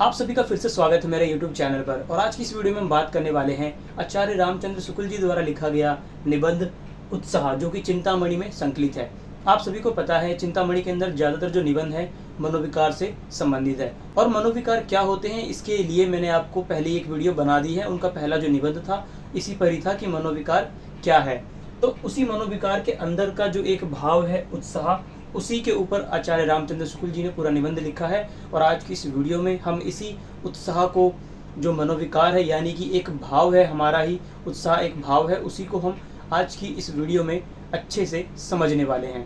आप सभी का फिर से स्वागत है मेरे YouTube चैनल पर। और आज की इस वीडियो में हम बात करने वाले हैं आचार्य रामचंद्र शुक्ल जी द्वारा लिखा गया निबंध उत्साह, जो कि चिंतामणि में संकलित है। आप सभी को पता है चिंतामणि के अंदर ज़्यादातर जो निबंध है मनोविकार से संबंधित है। और मनोविकार क्या होते हैं इसके लिए मैंने आपको पहले एक वीडियो बना दी है। उनका पहला जो निबंध था इसी पर ही था कि मनोविकार क्या है। तो उसी मनोविकार के अंदर का जो एक भाव है उत्साह, उसी के ऊपर आचार्य रामचंद्र शुक्ल जी ने पूरा निबंध लिखा है। और आज की इस वीडियो में हम इसी उत्साह को, जो मनोविकार है यानी कि एक भाव है, हमारा ही उत्साह एक भाव है, उसी को हम आज की इस वीडियो में अच्छे से समझने वाले हैं।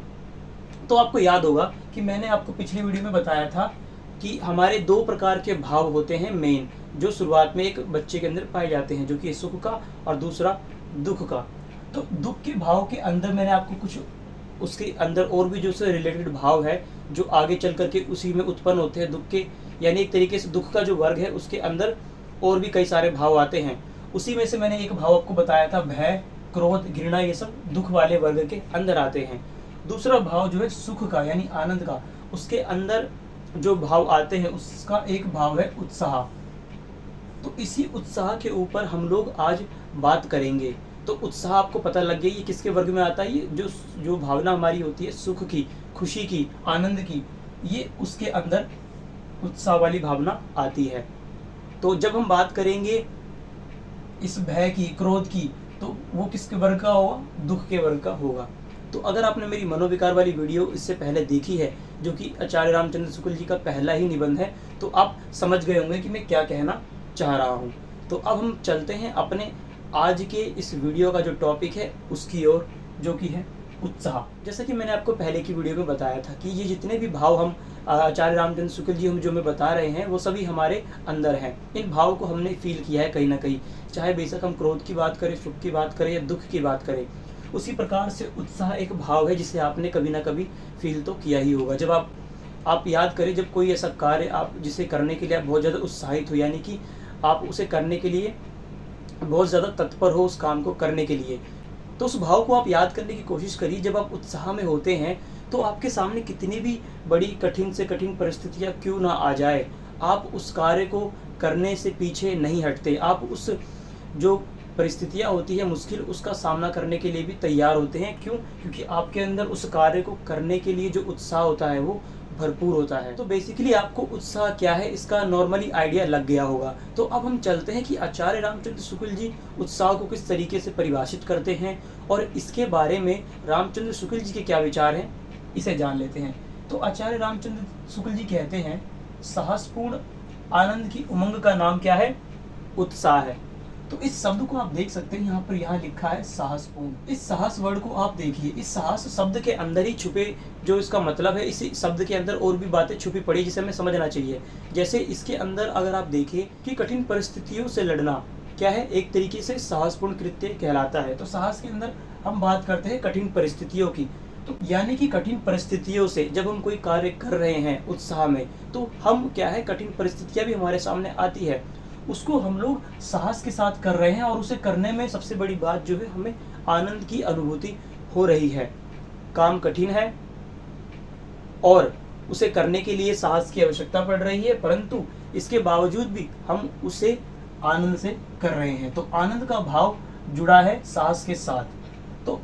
तो आपको याद होगा कि मैंने आपको पिछली वीडियो में बताया था कि हमारे दो प्रकार के भाव होते हैं मेन, जो शुरुआत में एक बच्चे के अंदर पाए जाते हैं, जो कि सुख का और दूसरा दुख का। तो दुख के भाव के अंदर मैंने आपको कुछ उसके अंदर और भी जो से रिलेटेड भाव है जो आगे चल करके उसी में उत्पन्न होते हैं दुख के, यानी एक तरीके से दुख का जो वर्ग है उसके अंदर और भी कई सारे भाव आते हैं। उसी में से मैंने एक भाव आपको बताया था भय, क्रोध, घृणा, ये सब दुख वाले वर्ग के अंदर आते हैं। दूसरा भाव जो है सुख का यानी आनंद का, उसके अंदर जो भाव आते हैं उसका एक भाव है उत्साह। तो इसी उत्साह के ऊपर हम लोग आज बात करेंगे। तो उत्साह आपको पता लग गया ये किसके वर्ग में आता है। ये जो भावना हमारी होती है सुख की, खुशी की, आनंद की, ये उसके अंदर उत्साह वाली भावना आती है। तो जब हम बात करेंगे इस भय की, क्रोध की, तो वो किसके वर्ग का होगा, दुख के वर्ग का होगा। तो अगर आपने मेरी मनोविकार वाली वीडियो इससे पहले देखी है, जो कि आचार्य रामचंद्र शुक्ल जी का पहला ही निबंध है, तो आप समझ गए होंगे कि मैं क्या कहना चाह रहा हूँ। तो अब हम चलते हैं अपने आज के इस वीडियो का जो टॉपिक है उसकी ओर, जो कि है उत्साह। जैसा कि मैंने आपको पहले की वीडियो में बताया था कि ये जितने भी भाव हम आचार्य रामचंद्र शुक्ल जी हम जो मैं बता रहे हैं वो सभी हमारे अंदर हैं। इन भाव को हमने फील किया है कहीं ना कहीं, चाहे बेशक हम क्रोध की बात करें, सुख की बात करें या दुख की बात करें। उसी प्रकार से उत्साह एक भाव है जिसे आपने कभी ना कभी फील तो किया ही होगा। जब आप याद करें, जब कोई ऐसा कार्य आप जिसे करने के लिए आप बहुत ज़्यादा उत्साहित हो, यानी कि आप उसे करने के लिए बहुत ज़्यादा तत्पर हो उस काम को करने के लिए, तो उस भाव को आप याद करने की कोशिश करिए। जब आप उत्साह में होते हैं तो आपके सामने कितनी भी बड़ी कठिन से कठिन परिस्थितियाँ क्यों ना आ जाए, आप उस कार्य को करने से पीछे नहीं हटते। आप उस जो परिस्थितियाँ होती है मुश्किल, उसका सामना करने के लिए भी तैयार होते हैं। क्यों? क्योंकि आपके अंदर उस कार्य को करने के लिए जो उत्साह होता है वो भरपूर होता है। तो बेसिकली आपको उत्साह क्या है इसका नॉर्मली आइडिया लग गया होगा। तो अब हम चलते हैं कि आचार्य रामचंद्र शुक्ल जी उत्साह को किस तरीके से परिभाषित करते हैं और इसके बारे में रामचंद्र शुक्ल जी के क्या विचार हैं, इसे जान लेते हैं। तो आचार्य रामचंद्र शुक्ल जी कहते हैं साहसपूर्ण आनंद की उमंग का नाम क्या है, उत्साह है। तो इस शब्द को आप देख सकते हैं, यहाँ पर यहाँ लिखा है साहसपूर्ण। इस साहस वर्ड को आप देखिए, इस साहस शब्द के अंदर ही छुपे जो इसका मतलब है, इसी शब्द के अंदर और भी बातें छुपी पड़ी जिसे हमें समझना चाहिए। जैसे इसके अंदर अगर आप देखें कि कठिन परिस्थितियों से लड़ना क्या है, एक तरीके से साहसपूर्ण कृत्य कहलाता है। तो साहस के अंदर हम बात करते हैं कठिन परिस्थितियों की। तो यानी कि कठिन परिस्थितियों से जब हम कोई कार्य कर रहे हैं उत्साह में, तो हम क्या है, कठिन परिस्थितियाँ भी हमारे सामने आती है, उसको हम लोग साहस के साथ कर रहे हैं। और उसे करने में सबसे बड़ी बात जो है, हमें आनंद की अनुभूति हो रही है। काम कठिन है और उसे करने के लिए साहस की आवश्यकता पड़ रही है, परंतु इसके बावजूद भी हम उसे आनंद से कर रहे हैं। तो आनंद का भाव जुड़ा है साहस के साथ। तो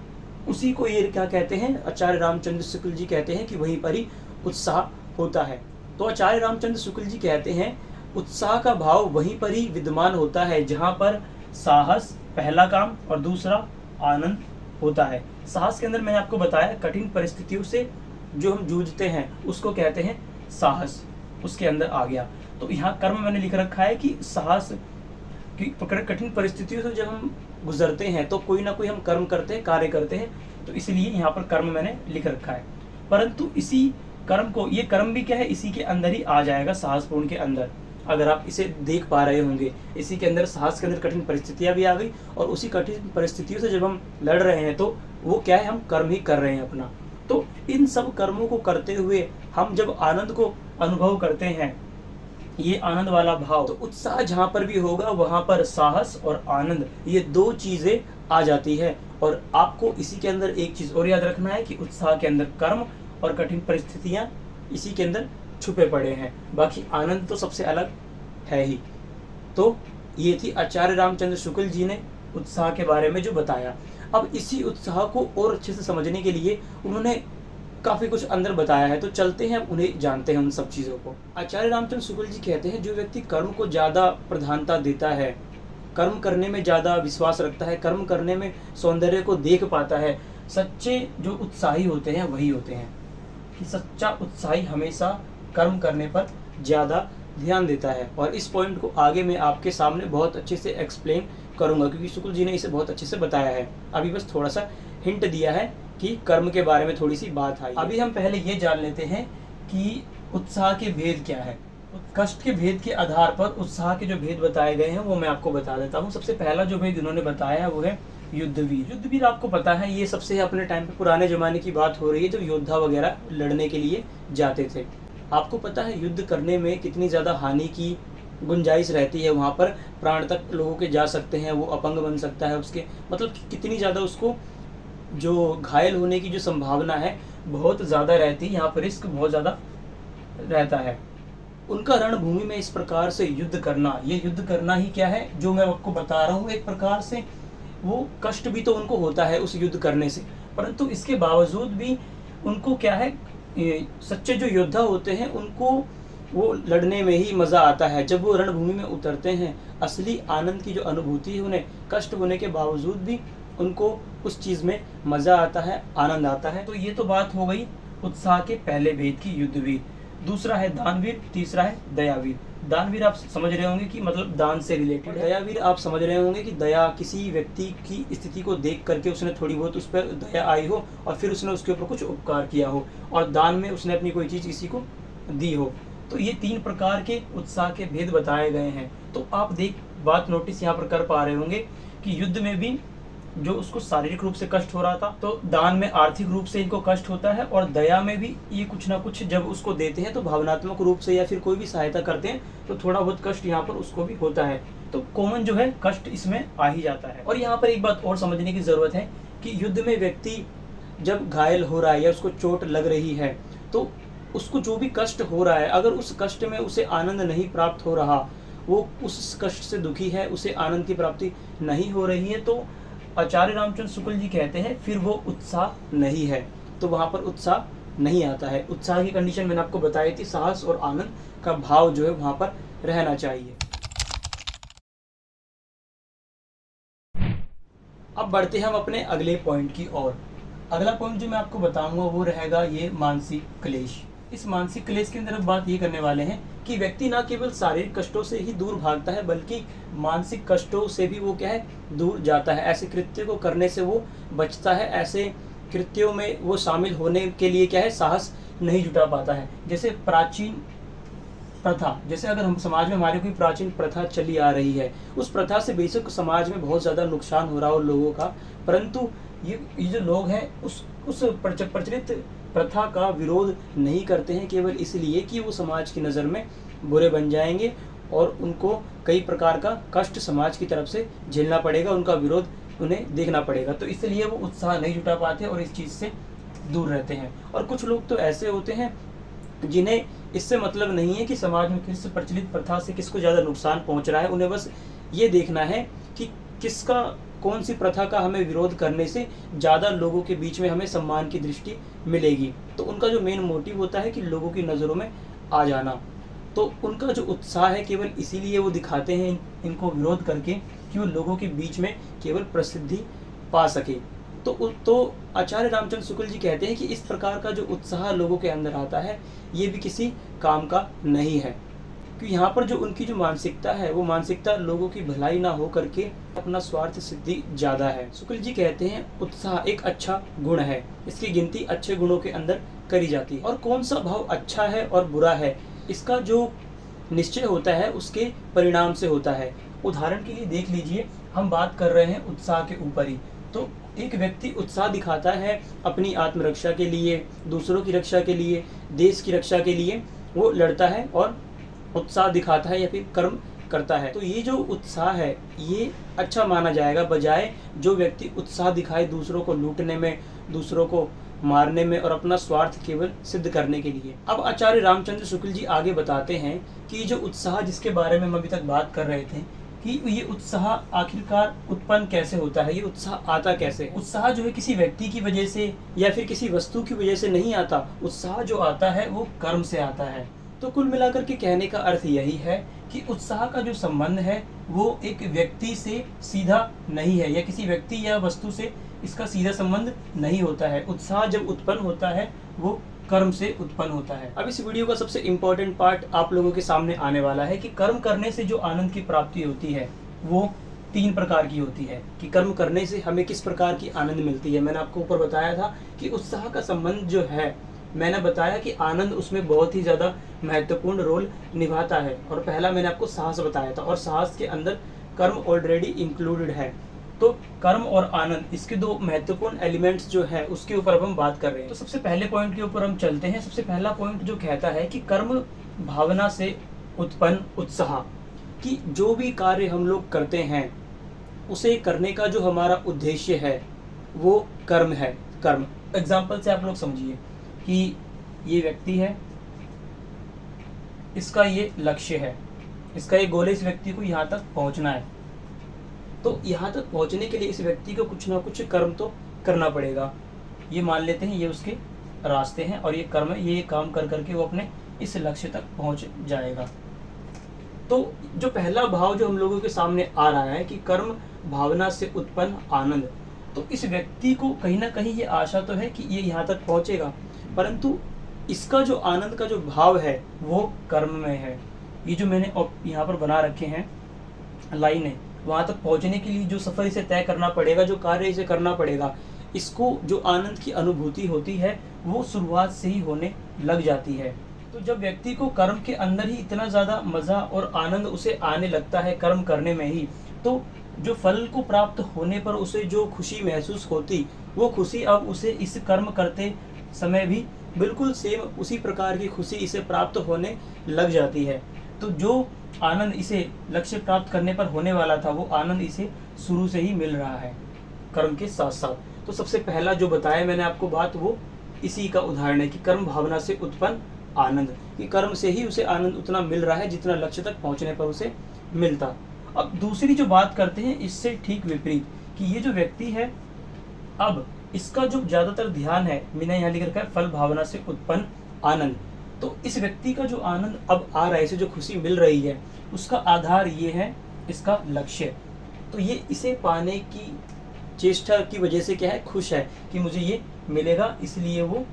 उसी को ये क्या कहते हैं, आचार्य रामचंद्र शुक्ल जी कहते हैं कि वहीं पर ही उत्साह होता है। तो आचार्य रामचंद्र शुक्ल जी कहते हैं उत्साह का भाव वहीं पर ही विद्यमान होता है जहां पर साहस पहला काम और दूसरा आनंद होता है। साहस के अंदर मैंने आपको बताया कठिन परिस्थितियों से जो हम जूझते हैं उसको कहते हैं साहस, उसके अंदर आ गया। तो यहाँ कर्म मैंने लिख रखा है कि साहस की कठिन परिस्थितियों से जब हम गुजरते हैं तो कोई ना कोई हम कर्म करते हैं, कार्य करते हैं, तो इसलिए यहाँ पर कर्म मैंने लिख रखा है। परंतु इसी कर्म को, ये कर्म भी क्या है, इसी के अंदर ही आ जाएगा साहसपूर्ण के अंदर। अगर आप इसे देख पा रहे होंगे, इसी के अंदर साहस के अंदर कठिन परिस्थितियां भी आ गई, और उसी कठिन परिस्थितियों से जब हम लड़ रहे हैं तो वो क्या है, हम कर्म ही कर रहे हैं अपना। तो इन सब कर्मों को करते हुए हम जब आनंद को अनुभव करते हैं, ये आनंद वाला भाव, तो उत्साह जहाँ पर भी होगा वहाँ पर साहस और आनंद, ये दो चीजें आ जाती है। और आपको इसी के अंदर एक चीज और याद रखना है कि उत्साह के अंदर कर्म और कठिन परिस्थितियां इसी के अंदर छुपे पड़े हैं। बाकी आनंद तो सबसे अलग है ही। तो ये थी आचार्य रामचंद्र शुक्ल जी ने उत्साह के बारे में जो बताया। अब इसी उत्साह को और अच्छे से समझने के लिए उन्होंने काफ़ी कुछ अंदर बताया है, तो चलते हैं अब उन्हें जानते हैं उन सब चीज़ों को। आचार्य रामचंद्र शुक्ल जी कहते हैं, जो व्यक्ति कर्म को ज़्यादा प्रधानता देता है, कर्म करने में ज़्यादा विश्वास रखता है, कर्म करने में सौंदर्य को देख पाता है, सच्चे जो उत्साही होते हैं वही होते हैं। कि सच्चा उत्साही हमेशा कर्म करने पर ज़्यादा ध्यान देता है। और इस पॉइंट को आगे मैं आपके सामने बहुत अच्छे से एक्सप्लेन करूंगा, क्योंकि शुक्ल जी ने इसे बहुत अच्छे से बताया है। अभी बस थोड़ा सा हिंट दिया है कि कर्म के बारे में थोड़ी सी बात आई। अभी हम पहले ये जान लेते हैं कि उत्साह के भेद क्या है। कष्ट के भेद के आधार पर उत्साह के जो भेद बताए गए हैं वो मैं आपको बता देता हूँ। सबसे पहला जो भेद इन्होंने बताया वो है युद्धवीर। युद्धवीर आपको पता है, ये सबसे अपने टाइम पे पुराने जमाने की बात हो रही है, जब योद्धा वगैरह लड़ने के लिए जाते थे। आपको पता है युद्ध करने में कितनी ज़्यादा हानि की गुंजाइश रहती है। वहाँ पर प्राण तक लोगों के जा सकते हैं, वो अपंग बन सकता है, उसके मतलब कितनी ज़्यादा उसको जो घायल होने की जो संभावना है बहुत ज़्यादा रहती है। यहाँ पर रिस्क बहुत ज़्यादा रहता है। उनका रणभूमि में इस प्रकार से युद्ध करना, ये युद्ध करना ही क्या है जो मैं आपको बता रहा हूँ। एक प्रकार से वो कष्ट भी तो उनको होता है उस युद्ध करने से, परंतु इसके बावजूद भी उनको क्या है, सच्चे जो योद्धा होते हैं उनको वो लड़ने में ही मज़ा आता है। जब वो रणभूमि में उतरते हैं, असली आनंद की जो अनुभूति है, उन्हें कष्ट होने के बावजूद भी उनको उस चीज़ में मज़ा आता है, आनंद आता है। तो ये तो बात हो गई उत्साह के पहले भेद की, युद्धवीर। दूसरा है दानवीर, तीसरा है दयावीर। दानवीर आप समझ रहे होंगे कि मतलब दान से रिलेटेड। दयावीर आप समझ रहे होंगे कि दया, किसी व्यक्ति की स्थिति को देख करके उसने थोड़ी बहुत उस पर दया आई हो और फिर उसने उसके ऊपर कुछ उपकार किया हो, और दान में उसने अपनी कोई चीज़ किसी को दी हो। तो ये 3 प्रकार के उत्साह के भेद बताए गए हैं। तो आप बात नोटिस यहाँ पर कर पा रहे होंगे कि युद्ध में भी जो उसको शारीरिक रूप से कष्ट हो रहा था, तो दान में आर्थिक रूप से इनको कष्ट होता है, और दया में भी ये कुछ ना कुछ जब उसको देते हैं तो भावनात्मक रूप से या फिर कोई भी सहायता करते हैं तो थोड़ा बहुत कष्ट यहाँ पर उसको भी होता है। तो कॉमन जो है कष्ट इसमें आ ही जाता है। और यहाँ पर एक बात और समझने की ज़रूरत है कि युद्ध में व्यक्ति जब घायल हो रहा है या उसको चोट लग रही है, तो उसको जो भी कष्ट हो रहा है, अगर उस कष्ट में उसे आनंद नहीं प्राप्त हो रहा, वो उस कष्ट से दुखी है, उसे आनंद की प्राप्ति नहीं हो रही है, तो आचार्य रामचंद्र शुक्ल जी कहते हैं फिर वो उत्साह नहीं है। तो वहाँ पर उत्साह नहीं आता है। उत्साह की कंडीशन मैंने आपको बताई थी, साहस और आनंद का भाव जो है वहाँ पर रहना चाहिए। अब बढ़ते हैं हम अपने अगले पॉइंट की ओर। अगला पॉइंट जो मैं आपको बताऊंगा वो रहेगा ये मानसिक क्लेश। इस मानसिक क्लेश के अंदर बात ये करने वाले हैं कि व्यक्ति ना केवल शारीरिक कष्टों से ही दूर भागता है, बल्कि मानसिक कष्टों से भी वो क्या है, दूर जाता है। ऐसे कृत्य को करने से वो बचता है, ऐसे कृत्यों में वो शामिल होने के लिए क्या है, साहस नहीं जुटा पाता है। जैसे प्राचीन प्रथा, जैसे अगर हम समाज में हमारी कोई प्राचीन प्रथा चली आ रही है, उस प्रथा से बेशक समाज में बहुत ज़्यादा नुकसान हो रहा हो लोगों का, परंतु ये जो लोग हैं उस प्रचलित प्रथा का विरोध नहीं करते हैं, केवल इसलिए कि वो समाज की नज़र में बुरे बन जाएंगे और उनको कई प्रकार का कष्ट समाज की तरफ से झेलना पड़ेगा, उनका विरोध उन्हें देखना पड़ेगा। तो इसलिए वो उत्साह नहीं जुटा पाते और इस चीज़ से दूर रहते हैं। और कुछ लोग तो ऐसे होते हैं जिन्हें इससे मतलब नहीं है कि समाज में किस प्रचलित प्रथा से किसको ज़्यादा नुकसान पहुंच रहा है, उन्हें बस ये देखना है कि किसका, कौन सी प्रथा का हमें विरोध करने से ज़्यादा लोगों के बीच में हमें सम्मान की दृष्टि मिलेगी। तो उनका जो मेन मोटिव होता है कि लोगों की नज़रों में आ जाना। तो उनका जो उत्साह है केवल इसीलिए वो दिखाते हैं इनको विरोध करके कि वो लोगों के बीच में केवल प्रसिद्धि पा सके। तो आचार्य रामचंद्र शुक्ल जी कहते हैं कि इस प्रकार का जो उत्साह लोगों के अंदर आता है ये भी किसी काम का नहीं है, क्योंकि यहाँ पर जो उनकी जो मानसिकता है वो मानसिकता लोगों की भलाई ना हो करके अपना स्वार्थ सिद्धि ज़्यादा है। शुक्ल जी कहते हैं उत्साह एक अच्छा गुण है, इसकी गिनती अच्छे गुणों के अंदर करी जाती है। और कौन सा भाव अच्छा है और बुरा है, इसका जो निश्चय होता है उसके परिणाम से होता है। उदाहरण के लिए देख लीजिए, हम बात कर रहे हैं उत्साह के ऊपर ही। तो एक व्यक्ति उत्साह दिखाता है अपनी आत्मरक्षा के लिए, दूसरों की रक्षा के लिए, देश की रक्षा के लिए वो लड़ता है और उत्साह दिखाता है या फिर कर्म करता है। तो ये जो उत्साह है ये अच्छा माना जाएगा, बजाय जो व्यक्ति उत्साह दिखाए दूसरों को लूटने में, दूसरों को मारने में और अपना स्वार्थ केवल सिद्ध करने के लिए। अब आचार्य रामचंद्र शुक्ल जी आगे बताते हैं कि जो उत्साह जिसके बारे में हम अभी तक बात कर रहे थे कि ये उत्साह आखिरकार उत्पन्न कैसे होता है, ये उत्साह आता कैसे है। उत्साह जो है किसी व्यक्ति की वजह से या फिर किसी वस्तु की वजह से नहीं आता, उत्साह जो आता है वो कर्म से आता है। तो कुल मिलाकर के कहने का अर्थ यही है कि उत्साह का जो संबंध है वो एक व्यक्ति से सीधा नहीं है या किसी व्यक्ति या वस्तु से इसका सीधा संबंध नहीं होता है। उत्साह जब उत्पन्न होता है वो कर्म से उत्पन्न होता है। अब इस वीडियो का सबसे इम्पोर्टेंट पार्ट आप लोगों के सामने आने वाला है कि कर्म करने से जो आनंद की प्राप्ति होती है वो 3 प्रकार की होती है। कि कर्म करने से हमें किस प्रकार की आनंद मिलती है। मैंने आपको ऊपर बताया था कि उत्साह का संबंध जो है, मैंने बताया कि आनंद उसमें बहुत ही ज़्यादा महत्वपूर्ण रोल निभाता है। और पहला मैंने आपको साहस बताया था और साहस के अंदर कर्म ऑलरेडी इंक्लूडेड है। तो कर्म और आनंद इसके 2 महत्वपूर्ण एलिमेंट्स जो है उसके ऊपर अब हम बात कर रहे हैं। तो सबसे पहले पॉइंट के ऊपर हम चलते हैं। सबसे पहला पॉइंट जो कहता है कि कर्म भावना से उत्पन्न उत्साह, कि जो भी कार्य हम लोग करते हैं उसे करने का जो हमारा उद्देश्य है वो कर्म है। कर्म एग्जाम्पल से आप लोग समझिए कि ये व्यक्ति है, इसका ये लक्ष्य है, इसका ये गोल है, इस व्यक्ति को यहाँ तक पहुँचना है। तो यहाँ तक पहुँचने के लिए इस व्यक्ति को कुछ ना कुछ कर्म तो करना पड़ेगा। ये मान लेते हैं ये उसके रास्ते हैं और ये कर्म है, ये काम कर करके वो अपने इस लक्ष्य तक पहुँच जाएगा। तो जो पहला भाव जो हम लोगों के सामने आ रहा है कि कर्म भावना से उत्पन्न आनंद, तो इस व्यक्ति को कहीं ना कहीं ये आशा तो है कि ये यहाँ तक पहुँचेगा, परंतु इसका जो आनंद का जो भाव है वो कर्म में है। ये जो मैंने यहाँ पर बना रखे हैं लाइनें, वहाँ तक पहुँचने के लिए जो सफ़र इसे तय करना पड़ेगा, जो कार्य इसे करना पड़ेगा, इसको जो आनंद की अनुभूति होती है वो शुरुआत से ही होने लग जाती है। तो जब व्यक्ति को कर्म के अंदर ही इतना ज़्यादा मज़ा और आनंद उसे आने लगता है कर्म करने में ही, तो जो फल को प्राप्त होने पर उसे जो खुशी महसूस होती वो खुशी अब उसे इस कर्म करते समय भी बिल्कुल सेम उसी प्रकार की खुशी इसे प्राप्त होने लग जाती है। तो जो आनंद इसे लक्ष्य प्राप्त करने पर होने वाला था वो आनंद इसे शुरू से ही मिल रहा है कर्म के साथ साथ। तो सबसे पहला जो बताया मैंने आपको बात वो इसी का उदाहरण है कि कर्म भावना से उत्पन्न आनंद, कि कर्म से ही उसे आनंद उतना मिल रहा है जितना लक्ष्य तक पहुंचने पर उसे मिलता। अब दूसरी जो बात करते हैं इससे ठीक विपरीत कि ये जो व्यक्ति है अब इसका जो ज़्यादातर ध्यान है, मैंने यहाँ लिख रखा है फल भावना से उत्पन्न आनंद। तो इस व्यक्ति का जो आनंद अब आ रहा है, इसे जो खुशी मिल रही है, उसका आधार ये है इसका लक्ष्य। तो ये इसे पाने की चेष्टा की वजह से क्या है, खुश है कि मुझे ये मिलेगा, इसलिए वो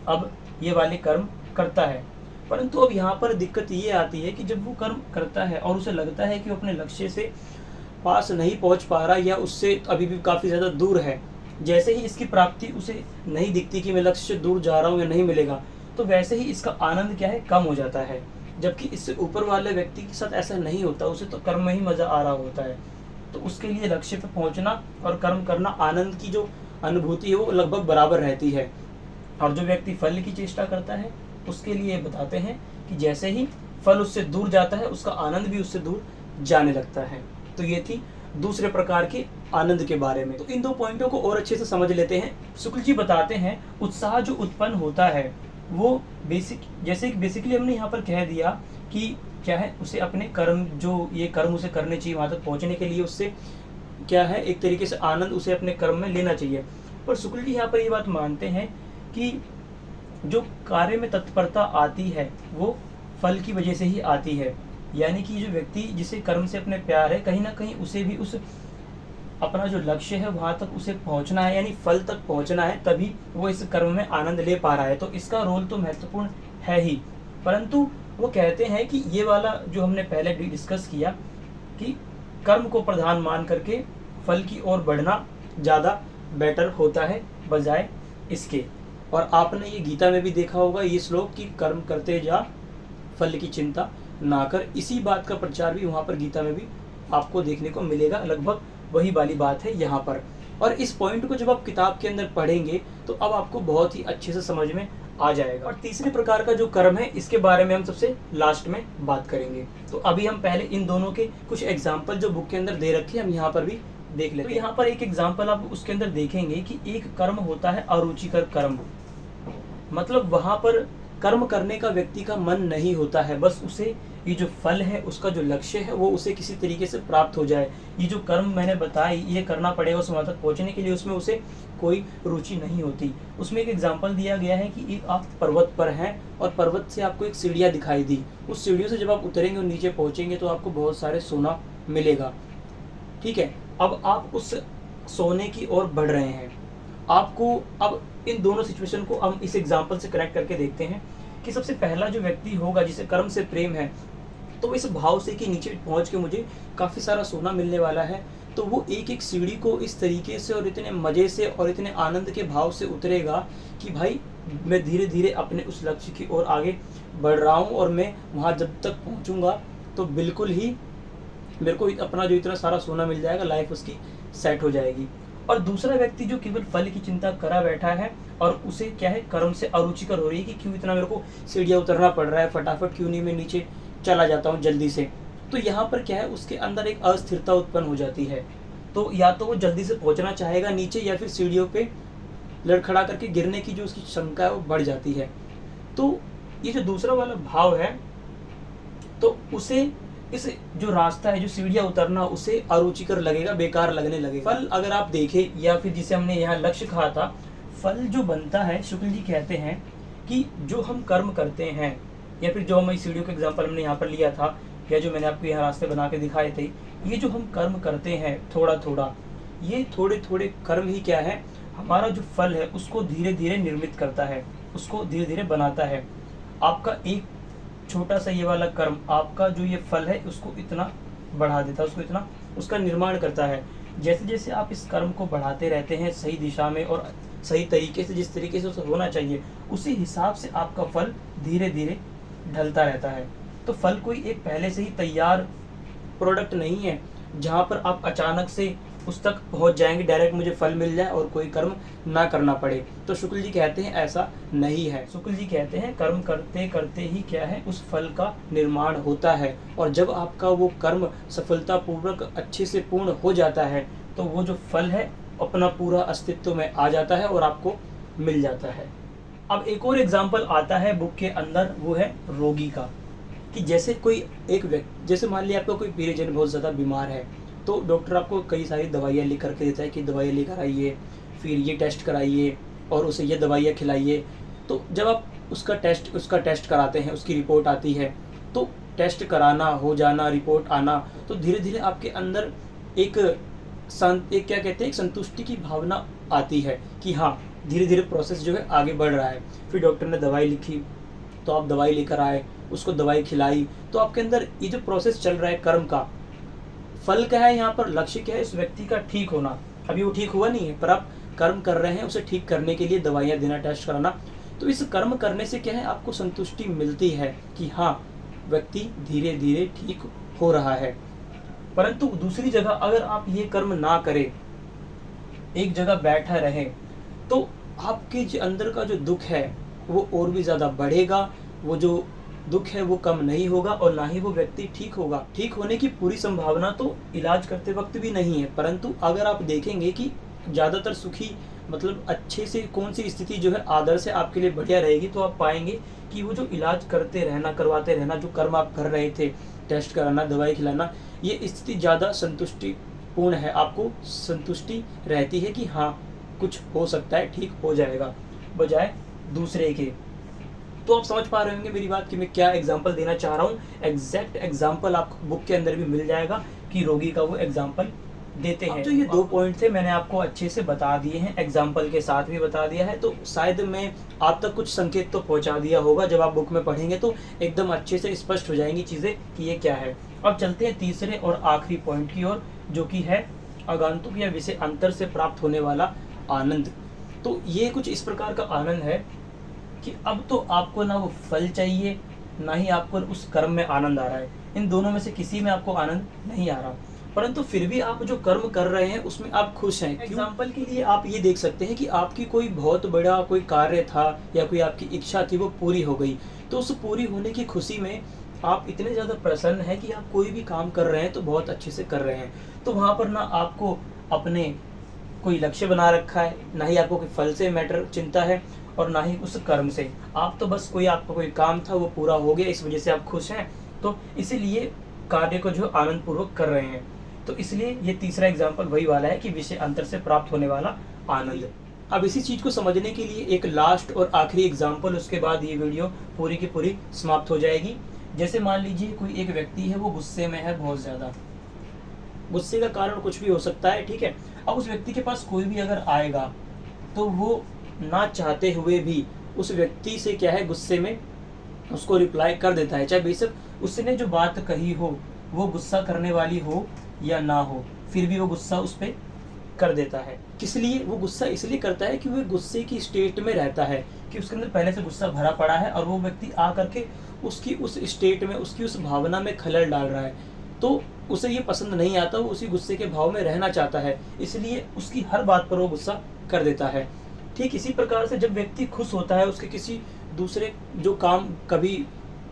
अब ये वाले कर्म करता है। परंतु अब यहाँ पर दिक्कत ये आती है कि जब वो कर्म करता है और उसे लगता है कि वो अपने लक्ष्य से पास नहीं पहुँच पा रहा या उससे अभी भी काफ़ी ज़्यादा दूर है, जैसे ही इसकी प्राप्ति उसे नहीं दिखती कि मैं लक्ष्य से दूर जा रहा हूँ या नहीं मिलेगा, तो वैसे ही इसका आनंद क्या है, कम हो जाता है। जबकि इससे ऊपर वाले व्यक्ति के साथ ऐसा नहीं होता, उसे तो कर्म में ही मज़ा आ रहा होता है। तो उसके लिए लक्ष्य पे पहुंचना और कर्म करना, आनंद की जो अनुभूति है वो लगभग बराबर रहती है। और जो व्यक्ति फल की चेष्टा करता है उसके लिए बताते हैं कि जैसे ही फल उससे दूर जाता है उसका आनंद भी उससे दूर जाने लगता है। तो ये थी दूसरे प्रकार के आनंद के बारे में। तो इन 2 पॉइंटों को और अच्छे से समझ लेते हैं। शुक्ल जी बताते हैं उत्साह जो उत्पन्न होता है वो बेसिकली हमने यहाँ पर कह दिया कि क्या है, उसे अपने कर्म, जो ये कर्म उसे करने चाहिए वहाँ तक पहुँचने के लिए उससे क्या है, एक तरीके से आनंद उसे अपने कर्म में लेना चाहिए। पर शुक्ल जी यहाँ पर ये बात मानते हैं कि जो कार्य में तत्परता आती है वो फल की वजह से ही आती है। यानी कि जो व्यक्ति जिसे कर्म से अपने प्यार है, कहीं ना कहीं उसे भी उस अपना जो लक्ष्य है वहाँ तक उसे पहुँचना है, यानी फल तक पहुँचना है, तभी वो इस कर्म में आनंद ले पा रहा है। तो इसका रोल तो महत्वपूर्ण है ही, परंतु वो कहते हैं कि ये वाला जो हमने पहले डिस्कस किया कि कर्म को प्रधान मान करके फल की ओर बढ़ना ज़्यादा बेटर होता है बजाय इसके। और आपने ये गीता में भी देखा होगा ये श्लोक कि कर्म करते जा फल की चिंता ना कर, इसी बात का प्रचार भी वहाँ पर गीता में भी आपको देखने को मिलेगा। लगभग वही वाली बात है यहाँ पर। और इस पॉइंट को जब आप किताब के अंदर पढ़ेंगे तो अब आपको बहुत ही अच्छे से समझ में आ जाएगा। और तीसरे प्रकार का जो कर्म है इसके बारे में हम सबसे लास्ट में बात करेंगे। तो अभी हम पहले इन दोनों के कुछ एग्जाम्पल जो बुक के अंदर दे रखे हैं हम यहाँ पर भी देख लेते हैं। तो यहाँ पर एक एग्जाम्पल आप उसके अंदर देखेंगे कि एक कर्म होता है अरुचिकर कर्म। मतलब वहाँ पर कर्म करने का व्यक्ति का मन नहीं होता है, बस उसे ये जो फल है उसका जो लक्ष्य है वो उसे किसी तरीके से प्राप्त हो जाए। ये जो कर्म मैंने बताई ये करना पड़ेगा उस वहाँ तक पहुँचने के लिए, उसमें उसे कोई रुचि नहीं होती। उसमें एक एग्जाम्पल दिया गया है कि एक आप पर्वत पर हैं और पर्वत से आपको एक सीढ़ियाँ दिखाई दी। उस सीढ़ियों से जब आप उतरेंगे और नीचे पहुँचेंगे तो आपको बहुत सारे सोना मिलेगा। ठीक है, अब आप उस सोने की ओर बढ़ रहे हैं। आपको अब इन दोनों सिचुएशन को हम इस एग्जाम्पल से कनेक्ट करके देखते हैं कि सबसे पहला जो व्यक्ति होगा जिसे कर्म से प्रेम है, तो इस भाव से कि नीचे पहुंच के मुझे काफ़ी सारा सोना मिलने वाला है, तो वो एक एक सीढ़ी को इस तरीके से और इतने मज़े से और इतने आनंद के भाव से उतरेगा कि भाई मैं धीरे धीरे अपने उस लक्ष्य की ओर आगे बढ़ रहा हूँ और मैं वहाँ जब तक पहुँचूँगा तो बिल्कुल ही मेरे को अपना जो इतना सारा सोना मिल जाएगा, लाइफ उसकी सेट हो जाएगी। और दूसरा व्यक्ति जो केवल फल की चिंता करा बैठा है और उसे क्या है, कर्म से अरुचिकर हो रही है कि क्यों इतना मेरे को सीढ़ियाँ उतरना पड़ रहा है, फटाफट क्यों नहीं मैं नीचे चला जाता हूँ जल्दी से। तो यहाँ पर क्या है, उसके अंदर एक अस्थिरता उत्पन्न हो जाती है। तो या तो वो जल्दी से पहुँचना चाहेगा नीचे या फिर सीढ़ियों पे लड़खड़ा करके गिरने की जो उसकी शंका है वो बढ़ जाती है। तो ये जो दूसरा वाला भाव है, तो उसे इस जो रास्ता है, जो सीढ़ियाँ उतरना, उसे अरुचिकर लगेगा, बेकार लगने लगेगा। फल अगर आप देखें या फिर जिसे हमने यहाँ लक्ष्य कहा था, फल जो बनता है, शुक्ल जी कहते हैं कि जो हम कर्म करते हैं या फिर जो हम इस सीढ़ियों का एग्जाम्पल हमने यहाँ पर लिया था या जो मैंने आपको यहाँ रास्ते बना के दिखाए थे, ये जो हम कर्म करते हैं थोड़ा थोड़ा, ये थोड़े थोड़े कर्म ही क्या है, हमारा जो फल है उसको धीरे धीरे निर्मित करता है, उसको धीरे धीरे बनाता है। आपका एक छोटा सा ये वाला कर्म आपका जो ये फल है उसको इतना बढ़ा देता है, उसको इतना उसका निर्माण करता है। जैसे जैसे आप इस कर्म को बढ़ाते रहते हैं सही दिशा में और सही तरीके से, जिस तरीके से उसे होना चाहिए, उसी हिसाब से आपका फल धीरे धीरे ढलता रहता है। तो फल कोई एक पहले से ही तैयार प्रोडक्ट नहीं है जहाँ पर आप अचानक से उस तक पहुँच जाएंगे, डायरेक्ट मुझे फल मिल जाए और कोई कर्म ना करना पड़े। तो शुक्ल जी कहते हैं ऐसा नहीं है। शुक्ल जी कहते हैं कर्म करते करते ही क्या है, उस फल का निर्माण होता है, और जब आपका वो कर्म सफलतापूर्वक अच्छे से पूर्ण हो जाता है तो वो जो फल है अपना पूरा अस्तित्व में आ जाता है और आपको मिल जाता है। अब एक और एग्जाम्पल आता है बुक के अंदर, वो है रोगी का। कि जैसे कोई एक व्यक्ति, जैसे मान लिया आपका कोई प्रियजन बहुत ज़्यादा बीमार है, तो डॉक्टर आपको कई सारी दवाइयाँ लिख करके देता है कि दवाइयाँ लेकर आइए, फिर ये टेस्ट कराइए और उसे ये दवाइयाँ खिलाइए। तो जब आप उसका टेस्ट कराते हैं, उसकी रिपोर्ट आती है, तो टेस्ट कराना, हो जाना, रिपोर्ट आना, तो धीरे धीरे आपके अंदर एक क्या कहते हैं, एक संतुष्टि की भावना आती है कि हाँ धीरे धीरे प्रोसेस जो है आगे बढ़ रहा है। फिर डॉक्टर ने दवाई लिखी तो आप दवाई लेकर आए, उसको दवाई खिलाई, तो आपके अंदर ये जो प्रोसेस चल रहा है कर्म का, फल क्या है यहाँ पर, लक्ष्य क्या है, इस व्यक्ति का ठीक होना। अभी वो ठीक हुआ नहीं है पर आप कर्म कर रहे हैं उसे ठीक करने के लिए, दवाइयाँ देना, टेस्ट कराना। तो इस कर्म करने से क्या है, आपको संतुष्टि मिलती है कि हाँ व्यक्ति धीरे धीरे ठीक हो रहा है। परंतु दूसरी जगह अगर आप ये कर्म ना करें, एक जगह बैठा रहे, तो आपके अंदर का जो दुख है वो और भी ज़्यादा बढ़ेगा। वो जो दुख है वो कम नहीं होगा और ना ही वो व्यक्ति ठीक होगा। ठीक होने की पूरी संभावना तो इलाज करते वक्त भी नहीं है, परंतु अगर आप देखेंगे कि ज़्यादातर सुखी, मतलब अच्छे से कौन सी स्थिति जो है आदर्श है आपके लिए बढ़िया रहेगी, तो आप पाएंगे कि वो जो इलाज करते रहना, करवाते रहना, जो कर्म आप कर रहे थे, टेस्ट कराना, दवाई खिलाना, ये स्थिति ज़्यादा संतुष्टिपूर्ण है। आपको संतुष्टि रहती है कि हाँ कुछ हो सकता है, ठीक हो जाएगा, बजाय दूसरे के। तो आप समझ पा रहे होंगे मेरी बात कि मैं क्या एग्जाम्पल देना चाह रहा हूँ। एग्जैक्ट एग्जाम्पल आपको बुक के अंदर भी मिल जाएगा कि रोगी का वो एग्जाम्पल देते हैं। तो ये 2 पॉइंट थे, मैंने आपको अच्छे से बता दिए हैं, एग्जाम्पल के साथ भी बता दिया है। तो शायद मैं आप तक कुछ संकेत तो पहुंचा दिया होगा, जब आप बुक में पढ़ेंगे तो एकदम अच्छे से स्पष्ट हो जाएंगी चीज़ें कि ये क्या है। अब चलते हैं तीसरे और आखिरी पॉइंट की ओर, जो कि है आगंतुक या विषय अंतर से प्राप्त होने वाला आनंद। तो ये कुछ इस प्रकार का आनंद है कि अब तो आपको ना वो फल चाहिए, ना ही आपको उस कर्म में आनंद आ रहा है। इन दोनों में से किसी में आपको आनंद नहीं आ रहा, परंतु फिर भी आप जो कर्म कर रहे हैं उसमें आप खुश हैं। एग्जाम्पल के लिए आप ये देख सकते हैं कि आपकी कोई बहुत बड़ा कोई कार्य था या कोई आपकी इच्छा थी, वो पूरी हो गई, तो उस पूरी होने की खुशी में आप इतने ज़्यादा प्रसन्न हैं कि आप कोई भी काम कर रहे हैं तो बहुत अच्छे से कर रहे हैं। तो वहाँ पर ना आपको अपने कोई लक्ष्य बना रखा है, ना ही आपको कोई फल से मैटर चिंता है, और ना ही उस कर्म से। आप तो बस आपका कोई काम था वो पूरा हो गया, इस वजह से आप खुश हैं, तो इसीलिए कार्य को जो आनंद पूर्वक कर रहे हैं। तो इसलिए ये तीसरा एग्जाम्पल वही वाला है कि विषय अंतर से प्राप्त होने वाला आनंद। अब इसी चीज़ को समझने के लिए एक लास्ट और आखिरी एग्जाम्पल, उसके बाद ये वीडियो पूरी की पूरी समाप्त हो जाएगी। जैसे मान लीजिए कोई एक व्यक्ति है, वो गुस्से में है बहुत ज़्यादा, गुस्से का कारण कुछ भी हो सकता है, ठीक है। अब उस व्यक्ति के पास कोई भी अगर आएगा तो वो ना चाहते हुए भी उस व्यक्ति से क्या है, गुस्से में उसको रिप्लाई कर देता है, चाहे बेशक उसने जो बात कही हो वो गुस्सा करने वाली हो या ना हो, फिर भी वो गुस्सा उस पर कर देता है। किस लिए वो गुस्सा इसलिए करता है कि वो गुस्से की स्टेट में रहता है, कि उसके अंदर पहले से गुस्सा भरा पड़ा है और वो व्यक्ति आ करके उसकी उस स्टेट में, उसकी उस भावना में खलल डाल रहा है। तो उसे ये पसंद नहीं आता, वो उसी गुस्से के भाव में रहना चाहता है, इसलिए उसकी हर बात पर वो गुस्सा कर देता है। ठीक इसी प्रकार से जब व्यक्ति खुश होता है, उसके किसी दूसरे जो काम कभी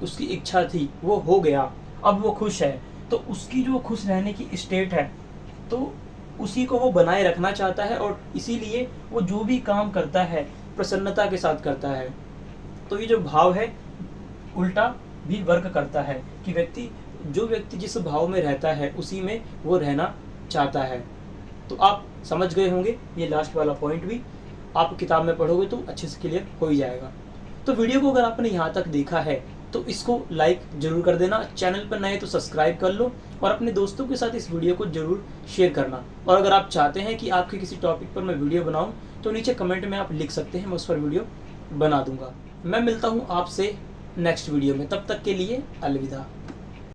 उसकी इच्छा थी वो हो गया, अब वो खुश है, तो उसकी जो खुश रहने की स्टेट है तो उसी को वो बनाए रखना चाहता है, और इसीलिए वो जो भी काम करता है प्रसन्नता के साथ करता है। तो ये जो भाव है उल्टा भी वर्क करता है कि जो व्यक्ति जिस भाव में रहता है उसी में वो रहना चाहता है। तो आप समझ गए होंगे, ये लास्ट वाला पॉइंट भी आप किताब में पढ़ोगे तो अच्छे से क्लियर हो ही जाएगा। तो वीडियो को अगर आपने यहाँ तक देखा है तो इसको लाइक जरूर कर देना, चैनल पर नए तो सब्सक्राइब कर लो, और अपने दोस्तों के साथ इस वीडियो को जरूर शेयर करना। और अगर आप चाहते हैं कि आपके किसी टॉपिक पर मैं वीडियो बनाऊं तो नीचे कमेंट में आप लिख सकते हैं, मैं उस पर वीडियो बना दूंगा। मैं मिलता हूं आपसे नेक्स्ट वीडियो में, तब तक के लिए अलविदा।